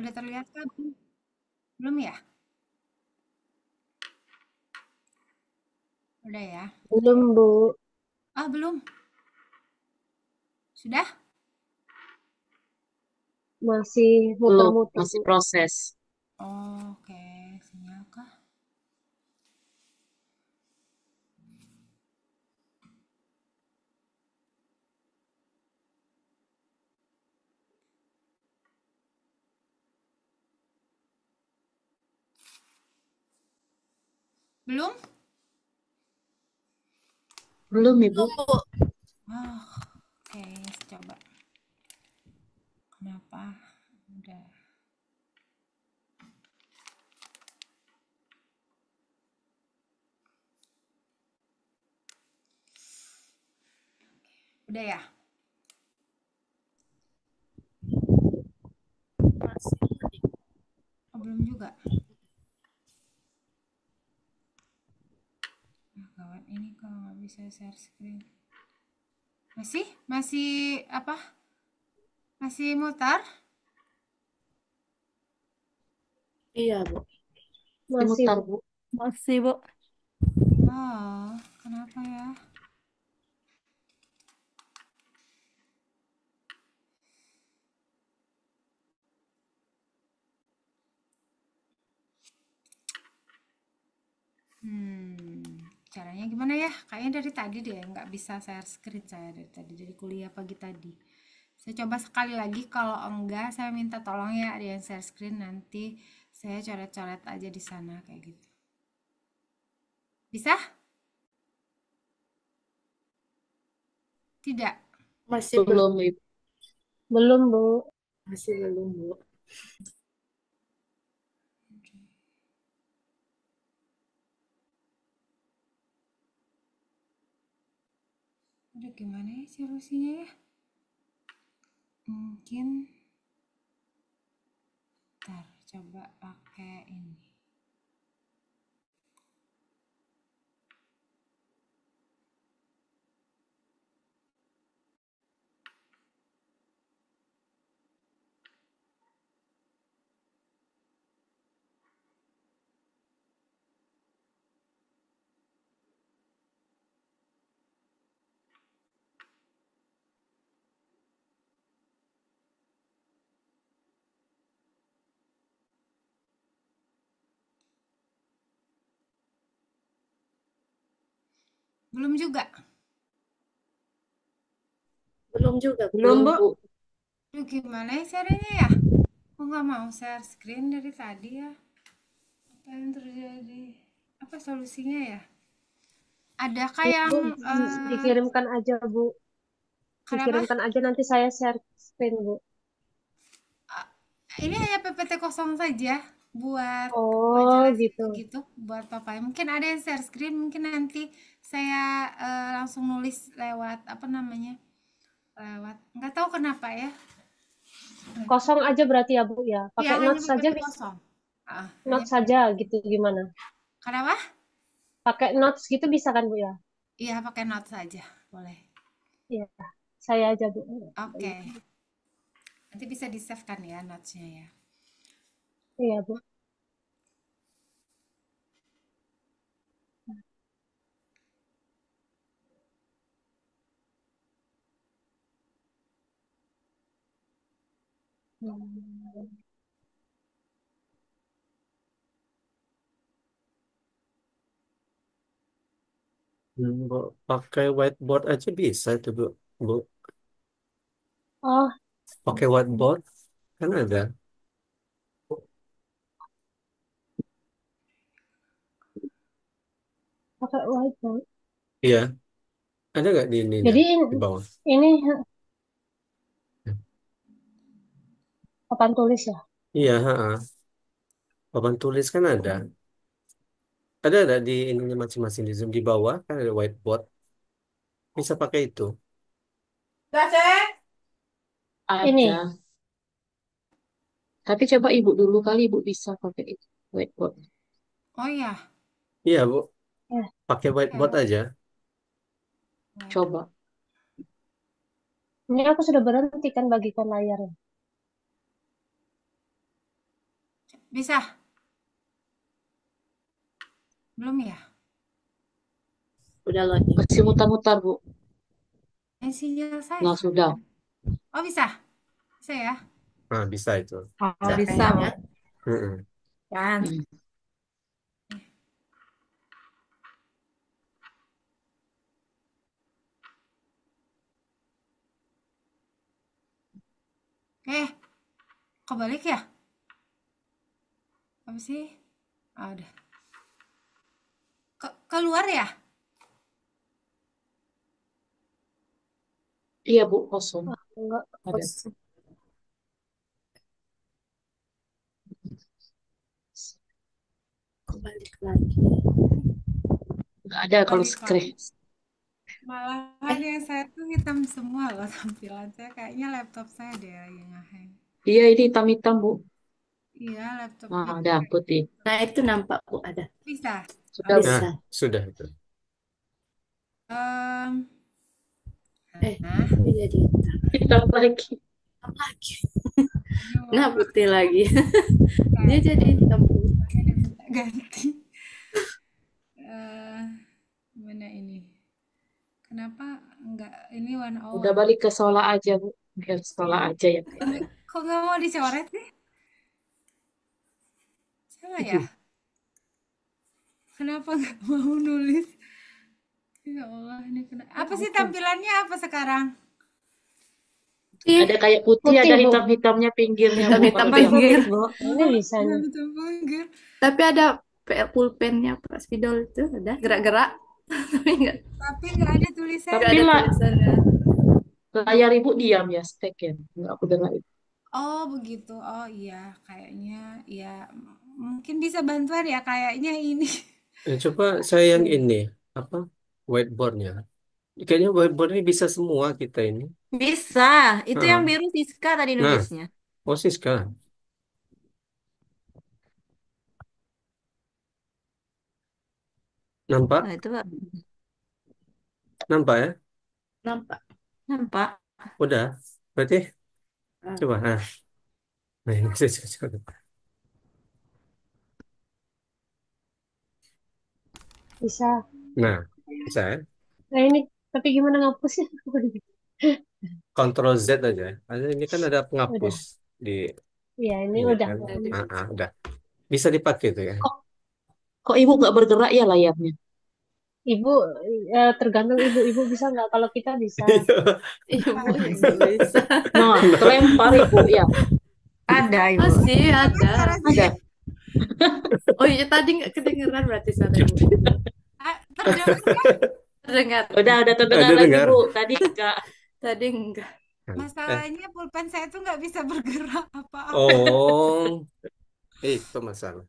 Udah terlihat kah? Belum? Belum ya? Udah ya? Belum, Bu. Ah, belum. Sudah? Masih Belum, muter-muter, masih Bu. proses. Oh, oke. Sinyal kah? Belum? Belum, Ibu. Belum, Bu. Oh, oke. Coba. Kenapa? Udah. Udah ya? Masih tadi. Oh, belum juga. Nah, kawan ini kalau nggak bisa share screen. Masih? Masih apa? Masih mutar? Iya, Bu. Masih Masih, mutar, Bu. Bu. Masih, Bu. Oh, kenapa ya? Caranya gimana ya? Kayaknya dari tadi deh nggak bisa share screen saya dari tadi dari kuliah pagi tadi. Saya coba sekali lagi, kalau enggak saya minta tolong ya ada yang share screen, nanti saya coret-coret aja di sana kayak gitu. Bisa? Tidak. Masih belum. Belum, Ibu. Belum, Bu. Masih belum, Bu. Udah gimana ya solusinya ya? Mungkin ntar coba pakai ini. Belum juga. Belum juga, Bu. Belum, Belum, Bu. Bu. Aduh, gimana ya caranya ya? Aku nggak mau share screen dari tadi ya. Apa yang terjadi? Apa solusinya ya? Adakah Ini, yang Bu, dikirimkan aja, Bu. kenapa? Dikirimkan aja, nanti saya share screen, Bu. Ah, ini hanya PPT kosong saja buat Oh, ngejelasin gitu. begitu buat papa. Mungkin ada yang share screen, mungkin nanti saya langsung nulis lewat apa namanya? Lewat nggak tahu kenapa ya. Kosong aja berarti ya, Bu, ya. Ya Pakai hanya notes saja PPT bisa. kosong. Ah, hanya Notes PPT. saja gitu gimana? Kenapa? Pakai notes gitu bisa kan, Bu, ya? Iya, pakai notes saja. Boleh. Iya, saya aja, Bu. Oke. Nanti bisa di-save kan ya notes-nya ya. Iya, Bu. Hmm. Bu. Pakai whiteboard aja bisa itu, Bu. Bu. Oh, Pakai whiteboard kan ada. pakai whiteboard. Iya, ada nggak di ininya Jadi di bawah? ini papan tulis ya? Iya, ha. Papan tulis kan ada. Ada di ininya masing-masing di Zoom di bawah kan ada whiteboard. Bisa pakai itu. Ini. Ada. Tapi coba ibu dulu kali ibu bisa pakai itu. Whiteboard. Oh ya, Iya, Bu. Ya, Pakai whiteboard ya. aja. Coba. ini aku sudah berhenti kan bagikan layar. Bisa? Belum ya? Udah lagi. Masih mutar-mutar, Bu. Sinyal saya Nah, sudah. kan? Oh, bisa? Bisa ya? Nah, bisa itu. Oh, Bisa bisa, kayaknya. Bu. Mm-mm. Kan. Hmm. Kebalik ya? Apa sih? Ada. Keluar ya? Iya, Bu, kosong. Enggak, Ada. kosong. Balik lagi. Nggak ada kalau Balik lagi. scratch. Malahan yang saya tuh hitam semua loh tampilan saya. Kayaknya laptop saya deh yang ngehang. Iya, ini hitam-hitam, Bu. Iya, laptopnya Nah, ada putih. Nah, itu nampak, Bu, ada. bisa. Sudah, Bu. Nah, Bisa. sudah itu. Em, Eh, nah, ini jadi hitam. Hitam lagi. Lagi. ini Nah, mau putih lagi. Dia kayak jadi hitam, Bu. ini minta ganti. Eh, Gimana ini? Kenapa enggak ini Udah 101? balik ke Sola aja, Bu. Biar Sola aja ya. Kok nggak mau dicoret sih? Salah ya? Kenapa nggak mau nulis? Ya Allah, ini apa sih tampilannya apa sekarang? Ada kayak putih, Putih, ada Bu. hitam-hitamnya pinggirnya, Bu. Hitam-hitam Kalau yang pinggir. Ini bisa nih. Hitam pinggir. Tapi ada pulpennya Pak Spidol itu ada gerak-gerak. Tapi enggak Tapi nggak ada tulisan. Tapi ada lah, tulisannya. layar Ibu diam ya, stack ya. Nggak aku dengar itu. Oh begitu. Oh iya, kayaknya ya mungkin bisa bantuan ya kayaknya ini. Coba saya yang ini, apa? Whiteboardnya. Kayaknya whiteboard ini bisa semua kita ini. Bisa. Itu yang Nah, biru Siska tadi nah, nulisnya. oh Siska. Nampak? Nah, itu Pak. Nampak ya? Nampak. Nampak. Udah. Berarti Ah. coba. Nah ini saya coba. Bisa. Nah, bisa ya? Nah ini, tapi gimana ngapusnya? Ctrl Z aja. Ini kan ada penghapus Udah. di Iya, ini ini udah. kan. Udah. Bisa dipakai tuh ya. Kok Ibu nggak bergerak ya layarnya? Ibu, tergantung ibu bisa nggak? Kalau kita bisa. Ibu yang nggak bisa. Nah, kelempar Ibu ya. Ada Ibu. Masih ada. Ada. Oh iya tadi nggak kedengeran berarti suara Ibu. Terdengar kan? Terdengar. Udah terdengar Udah lagi dengar. Bu. Tadi enggak. Tadi enggak. Masalahnya pulpen saya tuh nggak bisa bergerak apa-apa. Oh, itu masalah.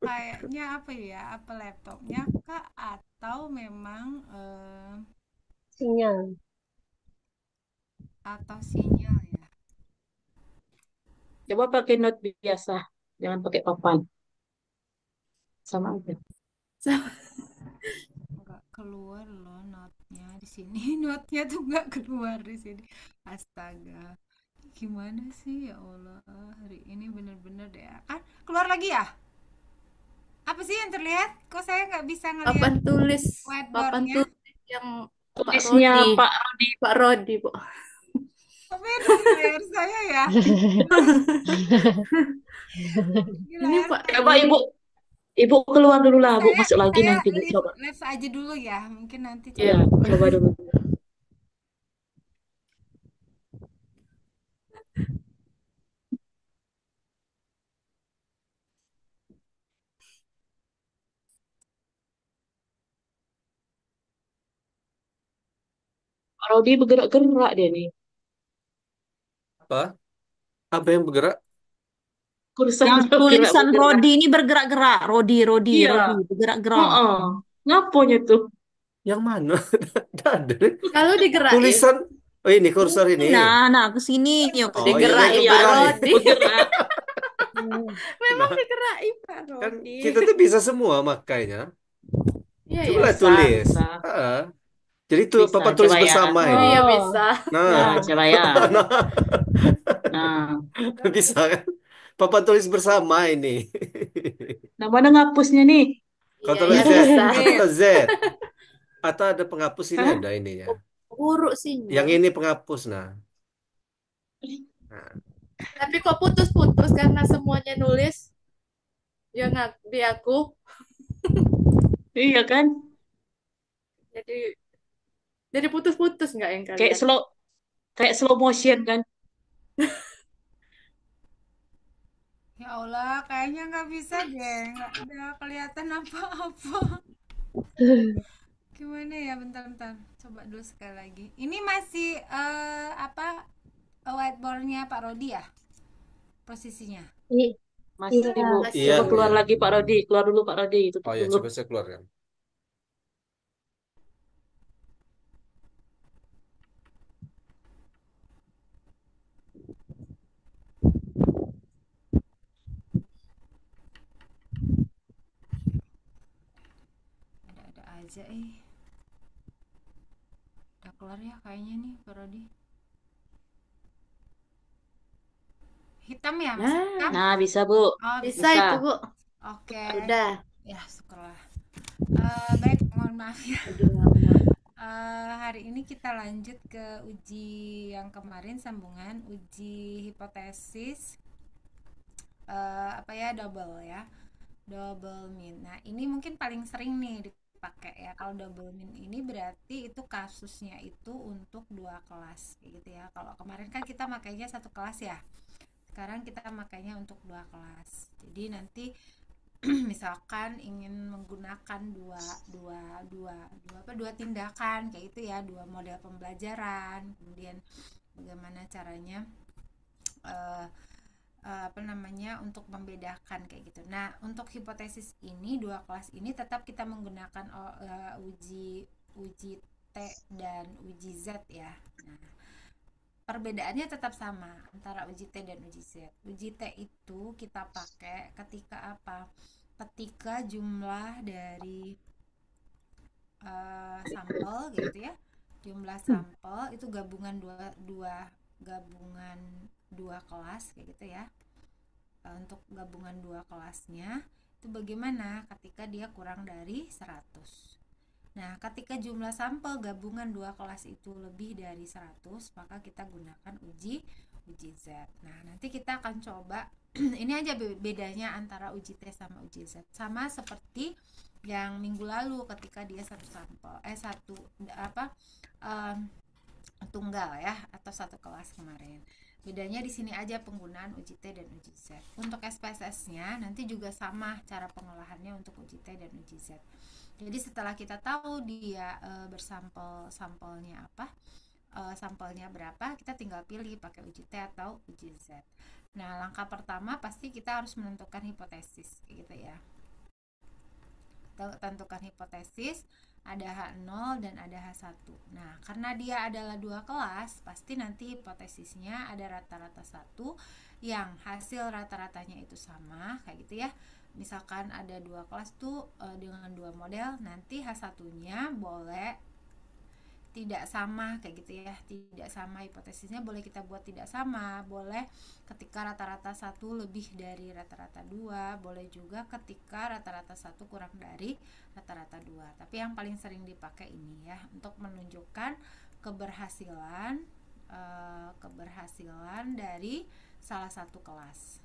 Kayaknya apa ya? Apa laptopnya kak? Atau memang Sinyal. atau sinyal ya? Coba pakai note biasa. Jangan pakai papan. Sama aja. Nggak keluar loh notnya di sini. Notnya tuh nggak keluar di sini. Astaga. Gimana sih ya Allah, hari ini bener-bener deh kan keluar lagi ya, apa sih yang terlihat kok saya nggak bisa ngelihat Papan tulis whiteboardnya. yang Pak Tulisnya Rodi. Pak Rodi. Pak Rodi, Bu. Apa ya di layar saya ya. Di Ini layar Pak saya. Coba Ibu keluar dulu lah, Bu. Masuk lagi Saya nanti Bu. Coba. live aja dulu ya, mungkin nanti Iya, coba dulu. Pak Rodi bergerak-gerak dia nih. Apa? Apa yang bergerak? Kursannya Yang tulisan bergerak-bergerak. Rodi ini bergerak-gerak. Rodi, Iya. bergerak-gerak. Ngaponya tuh? Yang mana? Nggak ada. Kalau digerakin. Tulisan. Oh ini kursor ini. Nah, ke sini yuk. Oh, iya, Digerakin iya, Pak gerak. Rodi. Bergerak. Memang Nah, digerakin Pak kan Rodi. kita tuh bisa semua makanya. Iya, Coba iya. lah tulis. bisa. Jadi tuh Bisa, papan tulis coba ya. bersama Oh ini. iya Oh. bisa. Nah, Nah, coba ya. nah, Nah, bisa kan? Papan tulis bersama ini. Nah, mana ngapusnya nih? Iya Ctrl ya Z bisa. atau Z atau ada penghapus ini Hah? ada ininya. Buruk Yang sinyal. ini penghapus nah. Nah, Tapi kok putus-putus karena semuanya nulis yang di aku. Iya kan? Jadi putus-putus nggak yang Kayak kalian? slow slow motion kan? Ya Allah, kayaknya nggak bisa deh, nggak ada kelihatan apa-apa. Gimana ya, bentar-bentar, coba dulu sekali lagi. Ini masih apa, whiteboardnya Pak Rodi ya, posisinya? I- Masih, Iya. Bu. Masih. iya Coba Bu keluar ya. lagi Pak Rodi. Keluar dulu Pak Rodi. Tutup Oh ya, dulu. coba saya keluarkan. Ada-ada aja udah keluar ya kayaknya nih Pak Rodi. Hitam ya, masih Nah, hitam? Nah, bisa, Bu. Oh, bisa Bisa. itu, Bu. Oke. Udah. Ya, syukurlah. Baik, mohon maaf ya. Aduh, lama. Hari ini kita lanjut ke uji yang kemarin, sambungan uji hipotesis apa ya, double ya, double mean. Nah, ini mungkin paling sering nih dipakai ya. Kalau double mean ini berarti itu kasusnya itu untuk dua kelas kayak gitu ya. Kalau kemarin kan kita makainya satu kelas ya, sekarang kita makainya untuk dua kelas. Jadi nanti misalkan ingin menggunakan dua tindakan kayak itu ya, dua model pembelajaran, kemudian bagaimana caranya apa namanya untuk membedakan kayak gitu. Nah, untuk hipotesis ini dua kelas ini tetap kita menggunakan uji T dan uji Z ya. Nah, perbedaannya tetap sama antara uji T dan uji Z. Uji T itu kita pakai ketika apa? Ketika jumlah dari sampel gitu ya, jumlah sampel itu gabungan dua kelas kayak gitu ya. Untuk gabungan dua kelasnya itu bagaimana ketika dia kurang dari 100. Nah, ketika jumlah sampel gabungan dua kelas itu lebih dari 100, maka kita gunakan uji Z. Nah, nanti kita akan coba ini aja bedanya antara uji T sama uji Z. Sama seperti yang minggu lalu ketika dia satu sampel tunggal ya, atau satu kelas kemarin. Bedanya di sini aja penggunaan uji T dan uji Z. Untuk SPSS-nya nanti juga sama cara pengolahannya untuk uji T dan uji Z. Jadi setelah kita tahu dia sampelnya apa, sampelnya berapa, kita tinggal pilih pakai uji T atau uji Z. Nah, langkah pertama pasti kita harus menentukan hipotesis gitu ya. Tentukan hipotesis, ada H0 dan ada H1. Nah, karena dia adalah dua kelas, pasti nanti hipotesisnya ada rata-rata 1 yang hasil rata-ratanya itu sama kayak gitu ya. Misalkan ada dua kelas tuh dengan dua model, nanti H1-nya boleh tidak sama kayak gitu ya, tidak sama hipotesisnya boleh kita buat tidak sama, boleh ketika rata-rata 1 lebih dari rata-rata 2, boleh juga ketika rata-rata 1 kurang dari rata-rata 2. Tapi yang paling sering dipakai ini ya untuk menunjukkan keberhasilan dari salah satu kelas.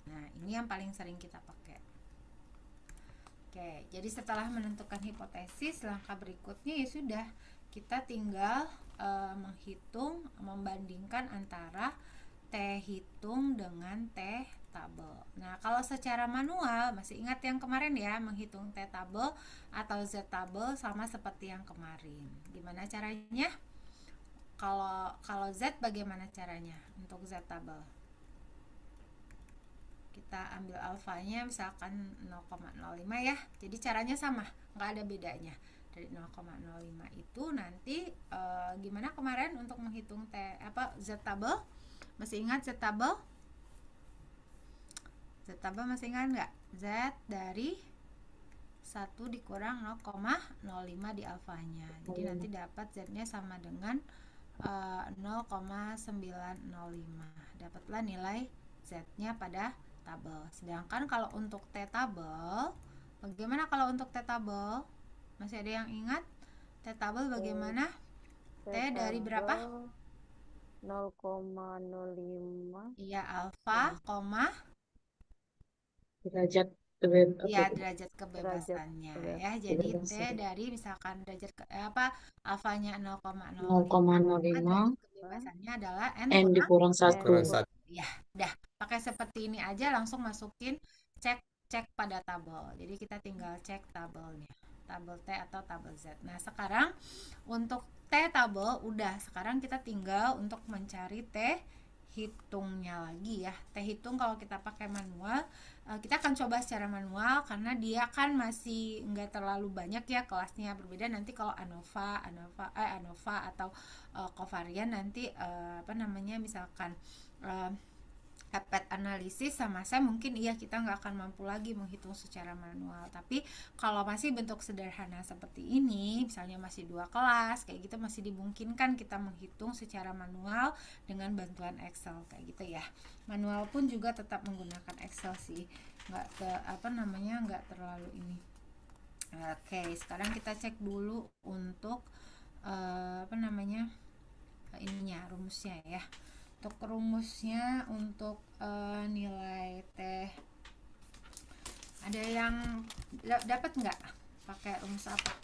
Nah, ini yang paling sering kita pakai. Oke, jadi setelah menentukan hipotesis, langkah berikutnya ya sudah, kita tinggal menghitung, membandingkan antara T hitung dengan T tabel. Nah, kalau secara manual, masih ingat yang kemarin ya, menghitung T tabel atau Z tabel sama seperti yang kemarin. Gimana caranya? Kalau Z bagaimana caranya untuk Z tabel? Kita ambil alfanya misalkan 0,05 ya, jadi caranya sama, nggak ada bedanya. Dari 0,05 itu nanti gimana kemarin untuk menghitung Z tabel? Masih ingat Z tabel? Z tabel masih ingat nggak? Z dari 1 dikurang 0,05 di alfanya, jadi nanti dapat Z nya sama dengan 0,905. dapatlah nilai Z-nya pada tabel. Sedangkan kalau untuk T tabel, bagaimana kalau untuk T tabel? Masih ada yang ingat? T tabel bagaimana? T dari berapa? 0,05 Iya, alfa, koma, Derajat ya apa? derajat kebebasannya kebebasan. ya. Jadi T Kebebasan. dari misalkan derajat alfanya 0,05, 0,05 derajat kebebasannya adalah N N kurang. dikurang 1. Kurang 1. Ya, dah pakai seperti ini aja, langsung masukin cek pada tabel. Jadi kita tinggal cek tabelnya, tabel T atau tabel Z. Nah, sekarang untuk T tabel udah, sekarang kita tinggal untuk mencari T hitungnya lagi ya. T hitung kalau kita pakai manual, kita akan coba secara manual karena dia kan masih nggak terlalu banyak ya kelasnya. Berbeda nanti kalau ANOVA atau covarian nanti apa namanya, misalkan pepet analisis sama saya, mungkin iya kita nggak akan mampu lagi menghitung secara manual. Tapi kalau masih bentuk sederhana seperti ini, misalnya masih 2 kelas kayak gitu, masih dimungkinkan kita menghitung secara manual dengan bantuan Excel kayak gitu ya. Manual pun juga tetap menggunakan Excel sih, nggak terlalu ini. Oke, sekarang kita cek dulu untuk ininya, rumusnya ya. Untuk rumusnya, untuk nilai T, ada yang dapat nggak pakai rumus apa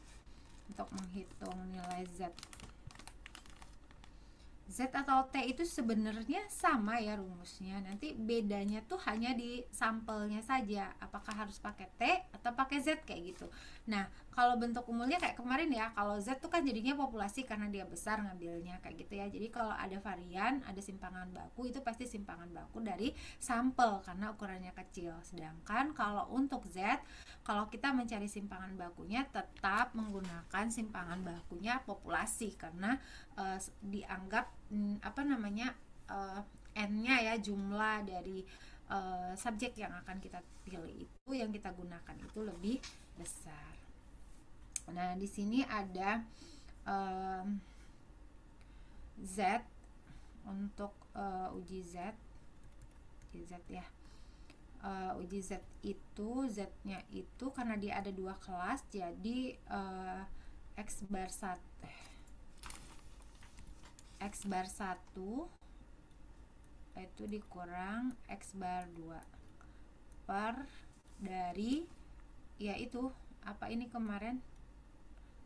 untuk menghitung nilai Z? Z atau T itu sebenarnya sama ya rumusnya, nanti bedanya tuh hanya di sampelnya saja, apakah harus pakai T atau pakai Z kayak gitu. Nah, kalau bentuk umumnya kayak kemarin ya, kalau Z tuh kan jadinya populasi karena dia besar ngambilnya kayak gitu ya. Jadi kalau ada varian, ada simpangan baku, itu pasti simpangan baku dari sampel karena ukurannya kecil. Sedangkan kalau untuk Z, kalau kita mencari simpangan bakunya tetap menggunakan simpangan bakunya populasi karena dianggap N-nya ya, jumlah dari subjek yang akan kita pilih itu, yang kita gunakan itu lebih besar. Nah, di sini ada Z untuk uji Z ya. Uji Z itu, Z-nya itu karena dia ada 2 kelas, jadi X bar 1 itu dikurang X bar 2 per dari, yaitu apa ini kemarin,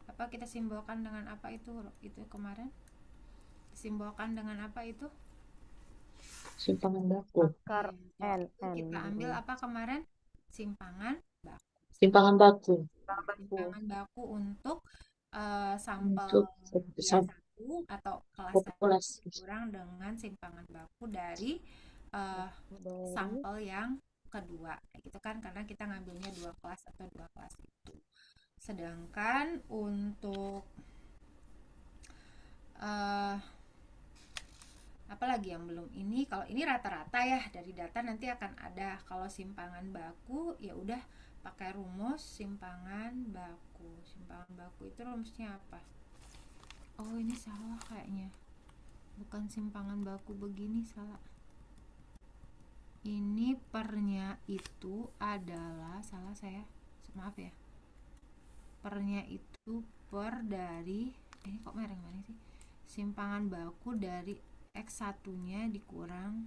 apa kita simbolkan dengan apa itu kemarin simbolkan dengan apa itu? Simpangan baku. Akar N. Kita ambil apa kemarin? Simpangan baku. Simpangan baku. Simpangan baku untuk sampel Untuk dia 1 atau kelas 1 populasi. kurang dengan simpangan baku dari sampel yang kedua kayak gitu kan, karena kita ngambilnya 2 kelas atau 2 kelas itu. Sedangkan untuk apalagi yang belum ini, kalau ini rata-rata ya dari data nanti akan ada. Kalau simpangan baku ya udah pakai rumus simpangan baku. Simpangan baku itu rumusnya apa? Oh, ini salah kayaknya, bukan simpangan baku begini, salah. Ini pernya itu adalah, salah saya, maaf ya, pernya itu per dari, ini kok mereng-mereng sih, simpangan baku dari X1 nya dikurang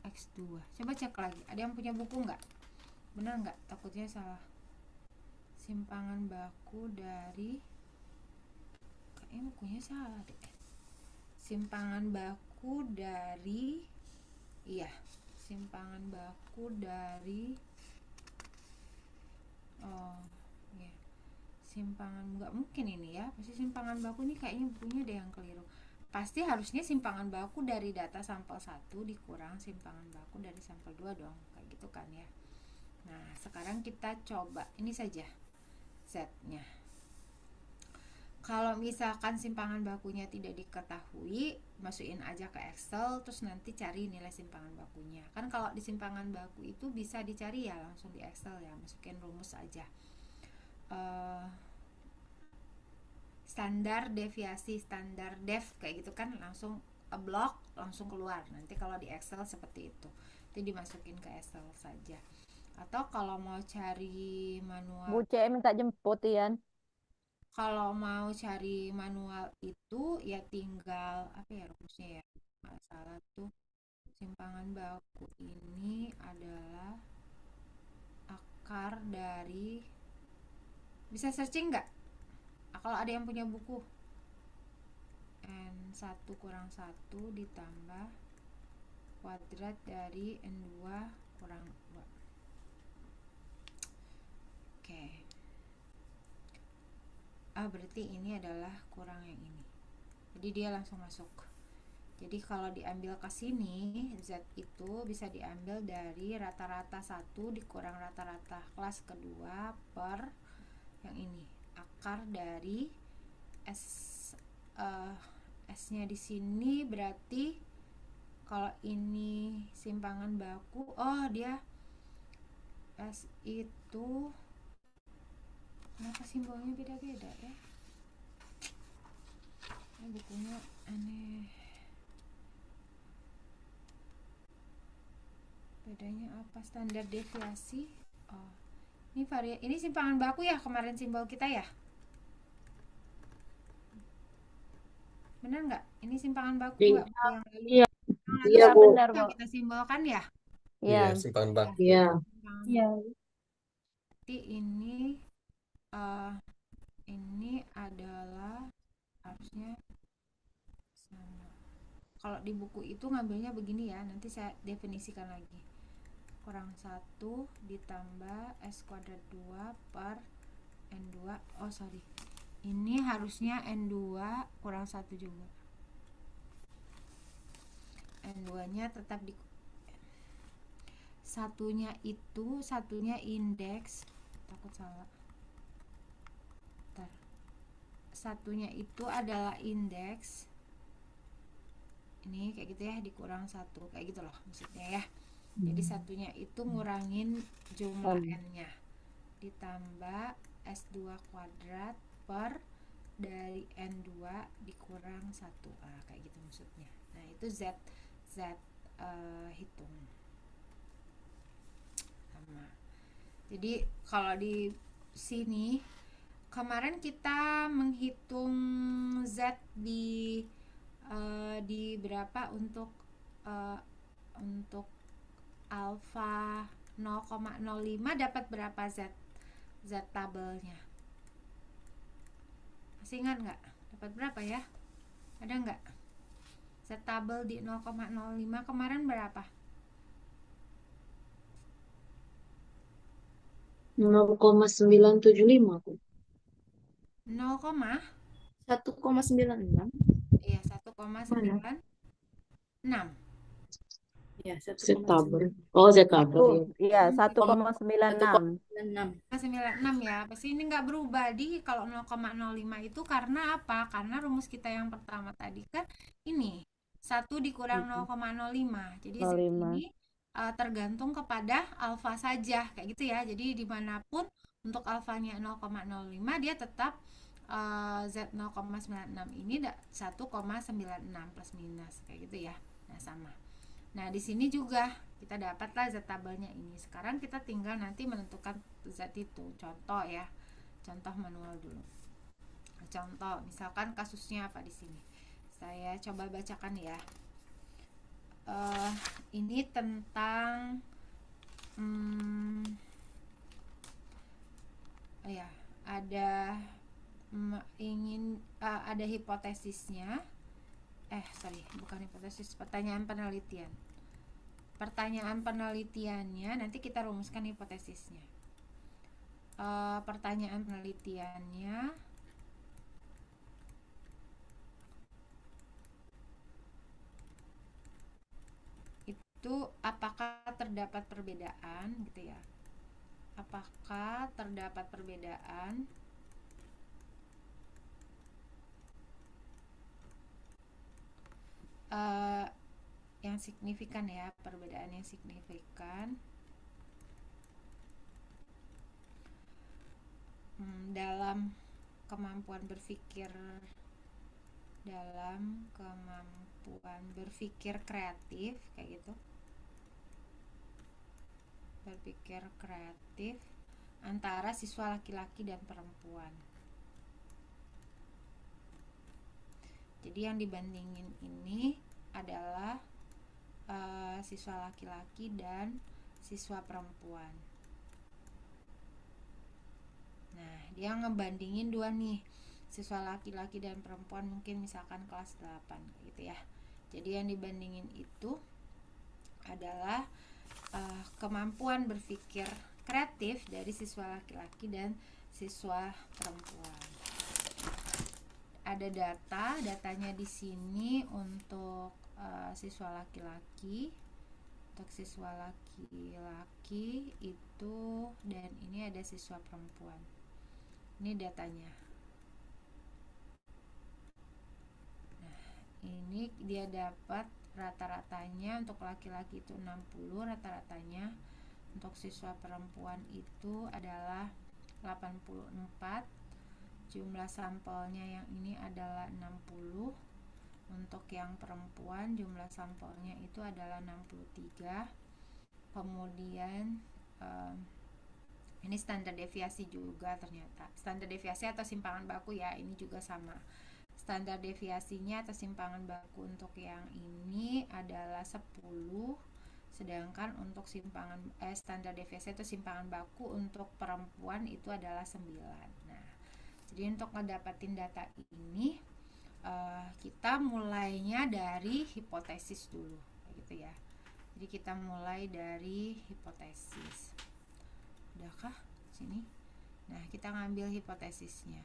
X2. Coba cek lagi, ada yang punya buku nggak? Bener nggak? Takutnya salah. Simpangan baku dari, kayaknya bukunya salah deh. Simpangan baku dari, iya, simpangan baku dari, oh ya, simpangan, nggak mungkin ini ya, pasti simpangan baku ini kayaknya bukunya ada yang keliru. Pasti harusnya simpangan baku dari data sampel 1 dikurang simpangan baku dari sampel 2 dong, kayak gitu kan ya. Nah, sekarang kita coba ini saja Z-nya. Kalau misalkan simpangan bakunya tidak diketahui, masukin aja ke Excel, terus nanti cari nilai simpangan bakunya. Kan kalau di simpangan baku itu bisa dicari ya langsung di Excel ya, masukin rumus aja. Standar deviasi, standar def kayak gitu kan, langsung blok langsung keluar. Nanti kalau di Excel seperti itu, dimasukin ke Excel saja. Atau kalau mau cari manual, Bu C minta jemput Ian. kalau mau cari manual itu ya tinggal apa ya rumusnya ya, nggak salah tuh, simpangan baku ini adalah akar dari, bisa searching nggak? Kalau ada yang punya buku, N1 kurang 1 ditambah kuadrat dari N2 kurang 2. Oke. Berarti ini adalah kurang yang ini. Jadi dia langsung masuk. Jadi kalau diambil ke sini, Z itu bisa diambil dari rata-rata 1 dikurang rata-rata kelas kedua per yang ini. Akar dari S-nya di sini berarti kalau ini simpangan baku, dia S itu kenapa simbolnya beda-beda ya? Ini bukunya aneh. Bedanya apa? Standar deviasi. Ini simpangan baku ya, kemarin simbol kita ya? Bener nggak? Ini simpangan baku Iya. nggak? Yang lalu, Iya. Iya, yang Bu. Benar, Bu. kita simbolkan ya? Iya. Iya, simpangan baku. Iya. Simpangan Iya. Berarti ini adalah harusnya sama. Kalau di buku itu ngambilnya begini ya, nanti saya definisikan lagi. Kurang 1 ditambah S kuadrat 2 per N2. Sorry. Ini harusnya N2 kurang 1 juga. N2-nya tetap di satunya indeks, takut salah. Bentar. Satunya itu adalah indeks. Ini kayak gitu ya, dikurang 1 kayak gitu loh maksudnya ya. Jadi satunya itu ngurangin jumlah N-nya ditambah S2 kuadrat per dari N2 dikurang 1. Kayak gitu maksudnya. Nah, itu Z hitung sama. Jadi kalau di sini kemarin kita menghitung Z di berapa untuk alfa 0,05 dapat berapa Z tabelnya? Masih ingat nggak? Dapat berapa ya? Ada nggak? Z tabel di 0,05 kemarin berapa? 0,975, Bu. 0, 1,96. iya 1,96. Ya, Z-tabel. Oh, Z-tabel. Iya, 1,96. 96 ya. Pasti ini nggak berubah di kalau 0,05 itu karena apa? Karena rumus kita yang pertama tadi kan ini 1 dikurang 0,05. Jadi Z 0,5. ini tergantung kepada alfa saja kayak gitu ya. Jadi dimanapun untuk alfanya 0,05 dia tetap Z 0,96 ini 1,96 plus minus kayak gitu ya. Nah, sama. Nah, di sini juga kita dapatlah Z tabelnya ini. Sekarang kita tinggal nanti menentukan Z itu. Contoh ya. Contoh manual dulu. Contoh, misalkan kasusnya apa di sini? Saya coba bacakan ya. Ini tentang ada hipotesisnya. Bukan hipotesis, pertanyaan penelitian. Pertanyaan penelitiannya nanti kita rumuskan hipotesisnya. Pertanyaan penelitiannya itu apakah terdapat perbedaan gitu ya? Apakah terdapat perbedaan yang signifikan ya, perbedaan yang signifikan dalam kemampuan berpikir perempuan berpikir kreatif kayak gitu. Berpikir kreatif antara siswa laki-laki dan perempuan. Jadi yang dibandingin ini adalah siswa laki-laki dan siswa perempuan. Nah, dia ngebandingin dua nih, siswa laki-laki dan perempuan, mungkin misalkan kelas 8 gitu ya. Jadi yang dibandingin itu adalah kemampuan berpikir kreatif dari siswa laki-laki dan siswa perempuan. Ada datanya di sini untuk siswa laki-laki. Untuk siswa laki-laki itu, dan ini ada siswa perempuan. Ini datanya. Nah, ini dia dapat rata-ratanya untuk laki-laki itu 60, rata-ratanya untuk siswa perempuan itu adalah 84. Jumlah sampelnya yang ini adalah 60. Untuk yang perempuan jumlah sampelnya itu adalah 63. Kemudian ini standar deviasi juga ternyata. Standar deviasi atau simpangan baku ya, ini juga sama. Standar deviasinya atau simpangan baku untuk yang ini adalah 10. Sedangkan untuk standar deviasi atau simpangan baku untuk perempuan itu adalah 9. Nah, jadi untuk ngedapatin data ini kita mulainya dari hipotesis dulu gitu ya. Jadi kita mulai dari hipotesis. Udahkah sini? Nah, kita ngambil hipotesisnya.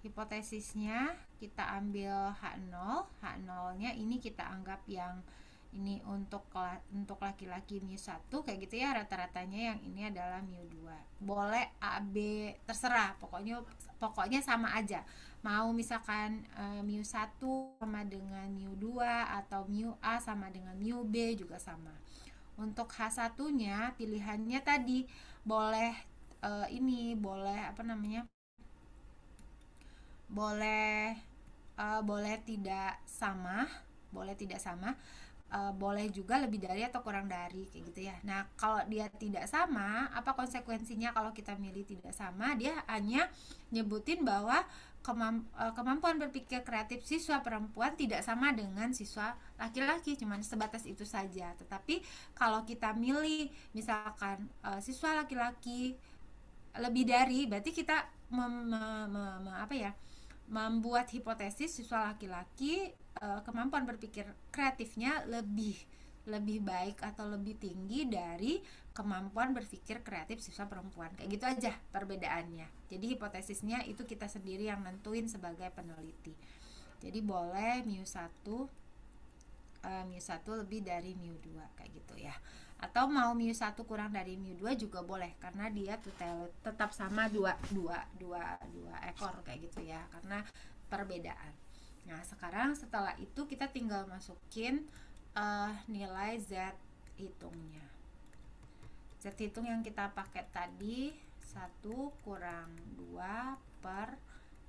Hipotesisnya kita ambil H0. H0-nya ini kita anggap yang ini untuk laki-laki mu1 kayak gitu ya, rata-ratanya yang ini adalah mu2. Boleh A, B, terserah, pokoknya sama aja. Mau misalkan mu1 sama dengan mu2 atau mu A sama dengan mu B juga sama. Untuk H1-nya pilihannya tadi boleh boleh tidak sama, boleh juga lebih dari atau kurang dari kayak gitu ya. Nah, kalau dia tidak sama, apa konsekuensinya kalau kita milih tidak sama? Dia hanya nyebutin bahwa kemampuan berpikir kreatif siswa perempuan tidak sama dengan siswa laki-laki, cuman sebatas itu saja. Tetapi kalau kita milih misalkan siswa laki-laki lebih dari, berarti kita membuat hipotesis siswa laki-laki kemampuan berpikir kreatifnya lebih baik atau lebih tinggi dari kemampuan berpikir kreatif siswa perempuan. Kayak gitu aja perbedaannya. Jadi hipotesisnya itu kita sendiri yang nentuin sebagai peneliti. Jadi boleh mu1 lebih dari mu2 kayak gitu ya. Atau mau mu1 kurang dari mu2 juga boleh, karena dia tetap sama dua ekor kayak gitu ya, karena perbedaan. Nah, sekarang setelah itu kita tinggal masukin nilai Z hitungnya. Z hitung yang kita pakai tadi 1 kurang 2 per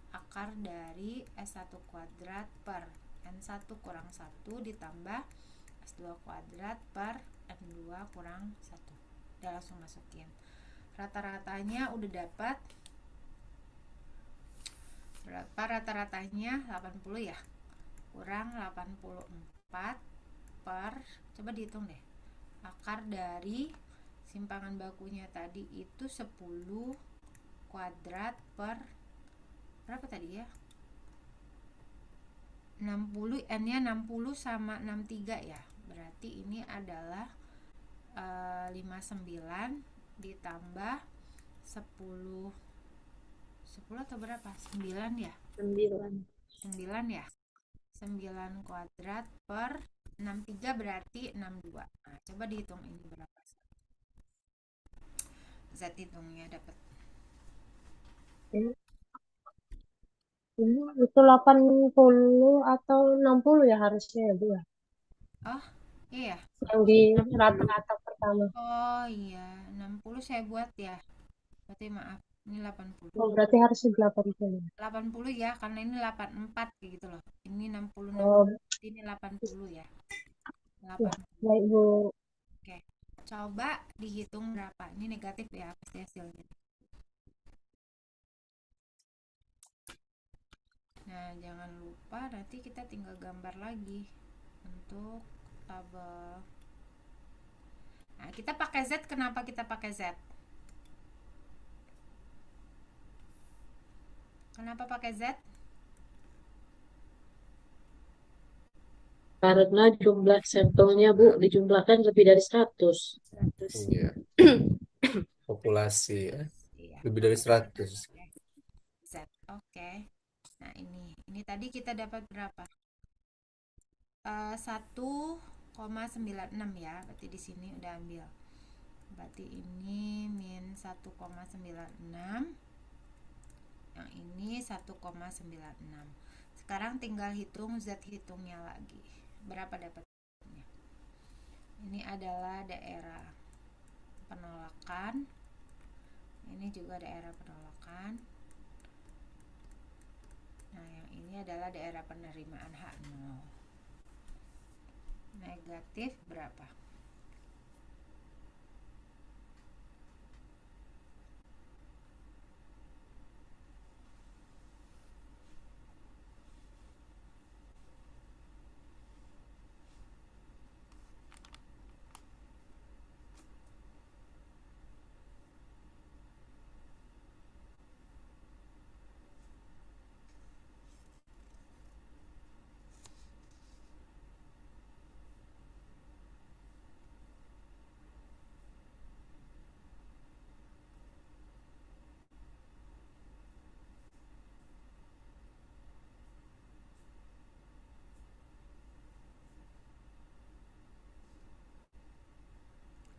akar dari S1 kuadrat per N1 kurang 1 ditambah S2 kuadrat per N2 kurang 1. Udah langsung masukin. Rata-ratanya udah dapat berapa? Rata-ratanya 80 ya, kurang 84 per, coba dihitung deh, akar dari simpangan bakunya tadi itu 10 kuadrat per berapa tadi ya, 60, N nya 60 sama 63 ya, berarti ini adalah 59 ditambah 10 atau berapa? 9 ya? 9 ya? 9 kuadrat per 63 berarti 62. Nah, coba dihitung ini berapa. Z hitungnya dapat. Ini itu 80 atau 60 ya harusnya ya, Bu ya? Oh, iya. Yang di rata-rata pertama. Oh iya, 60 saya buat ya. Berarti maaf, ini 80. Oh, berarti harusnya 80. 80 ya, karena ini 84 kayak gitu loh. Ini 60. Oh, Ini 80 ya. Ya, 80. baik Bu. Oke. Coba dihitung berapa. Ini negatif ya pasti hasilnya. Nah, jangan lupa nanti kita tinggal gambar lagi untuk tabel. Nah, kita pakai Z. Kenapa kita pakai Z? Kenapa pakai Z? Karena jumlah sampelnya, Bu, dijumlahkan lebih dari 100. 100. Iya, populasi ya. Iya. Lebih dari 100. Oke. Z. Oke. Nah, ini tadi kita dapat berapa? 1,96 ya. Berarti di sini udah ambil. Berarti ini min 1,96. Yang ini 1,96. Sekarang tinggal hitung Z hitungnya lagi. Berapa dapatnya? Ini adalah daerah penolakan. Ini juga daerah penolakan. Nah, yang ini adalah daerah penerimaan H0. Negatif berapa?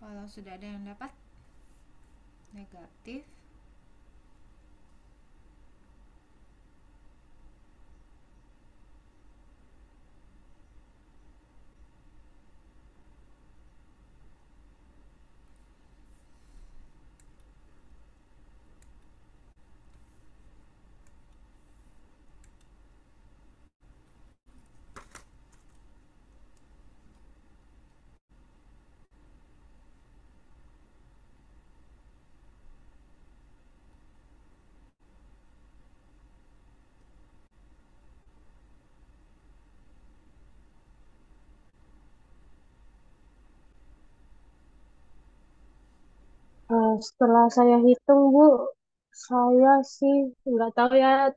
Kalau sudah ada yang dapat negatif, Setelah saya hitung Bu, saya sih nggak tahu ya